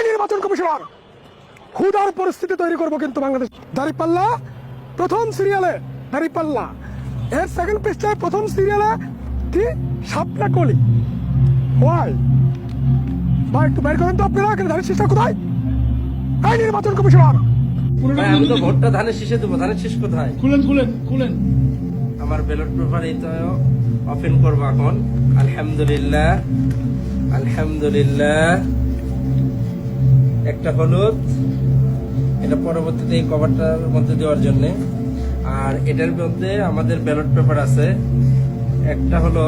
নির্বাচন কমিশনার হুদার পরিস্থিতি তৈরি করবো কিন্তু বাংলাদেশ। দাঁড়িপাল্লা প্রথম সিরিয়ালে, দাঁড়িপাল্লা এর সেকেন্ড পৃষ্ঠায় প্রথম সিরিয়ালে কি শাপলা কলি। ওয়াই ভাই একটু বের করেন তো আপনারা, ধানের শীষটা কোথায়? এই নির্বাচন কমিশনার আমি তো ভোটটা ধানের শীষে দেবো, ধানের শীষ কোথায়? খুলেন খুলেন খুলেন। আমার ব্যালট পেপার এই তো ওপেন করবো এখন। আলহামদুলিল্লাহ আলহামদুলিল্লাহ, একটা হলুদ, এটা পরবর্তীতে এই কভারটার মধ্যে দেওয়ার জন্য। আর এটার মধ্যে আমাদের ব্যালট পেপার আছে, একটা হলো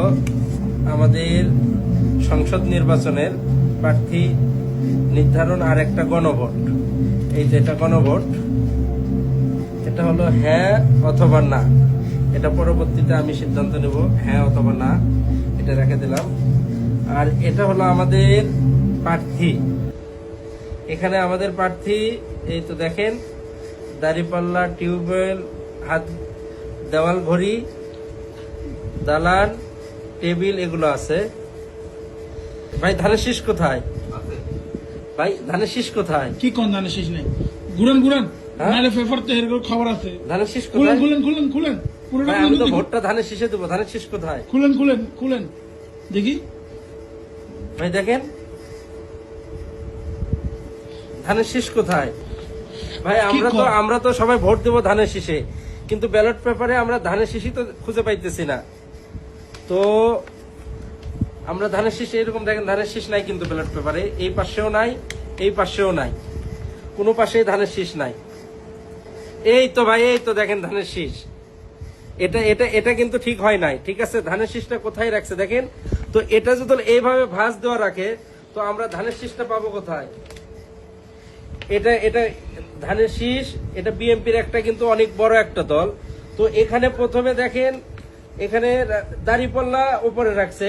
আমাদের সংসদ নির্বাচনের প্রার্থী নির্ধারণ, আর একটা গণভোট। এই যে এটা গণভোট, এটা হলো হ্যাঁ অথবা না। এটা পরবর্তীতে আমি সিদ্ধান্ত নেব হ্যাঁ অথবা না, এটা রেখে দিলাম। আর এটা হলো আমাদের প্রার্থী, এখানে আমাদের প্রার্থী এই তো দেখেন, দাঁড়িপাল্লা, টিউবওয়েল, হাত, দেওয়াল ঘড়ি, দালান, টেবিল, এগুলো আছে। ভাই ধানের শীষ কোথায়? ভাই ধানের শীষ কোথায়? কি কোন ধানের শীষ নেই? ঘুরেন ঘুরেন, হ্যাঁ? নাহলে পেপার তো এরকম খবর আছে। ধানের শীষ খুলেন কোথায়? খুলেন খুলেন খুলেন পুরোটা ভাই আমি খুলেন তো দেখি। ভোটটা ধানের শীষে দেবো, ধানের শীষ কোথায়? খুলেন খুলেন খুলেন দেখি। ভাই দেখেন ধানের শীষ কোথায়? ভাই আমরা তো সবাই ভোট দেবো ধানের শীষে, কিন্তু ব্যালট পেপারে আমরা ধানের শীষই তো খুঁজে পাইতেছি না। তো আমরা ধানের শীষ এরকম দেখেন, ধানের শীষ নাই কিন্তু ব্যালট পেপারে, এই পাশেও নাই, এই পাশেও নাই, কোনো পাশেই ধানের শীষ নাই। এই তো ভাই, এই তো দেখেন ধানের শীষ। এটা এটা এটা কিন্তু ঠিক হয় নাই, ঠিক আছে? ধানের শীষটা কোথায় রাখছে দেখেন তো। এটা যদি এইভাবে ভাঁজ দেওয়া রাখে তো আমরা ধানের শীষটা পাবো কোথায়? এটা এটা ধানের শীষ, এটা বিএনপির একটা কিন্তু অনেক বড় একটা দল। তো এখানে প্রথমে দেখেন, এখানে দাঁড়িপাল্লা উপরে রাখছে।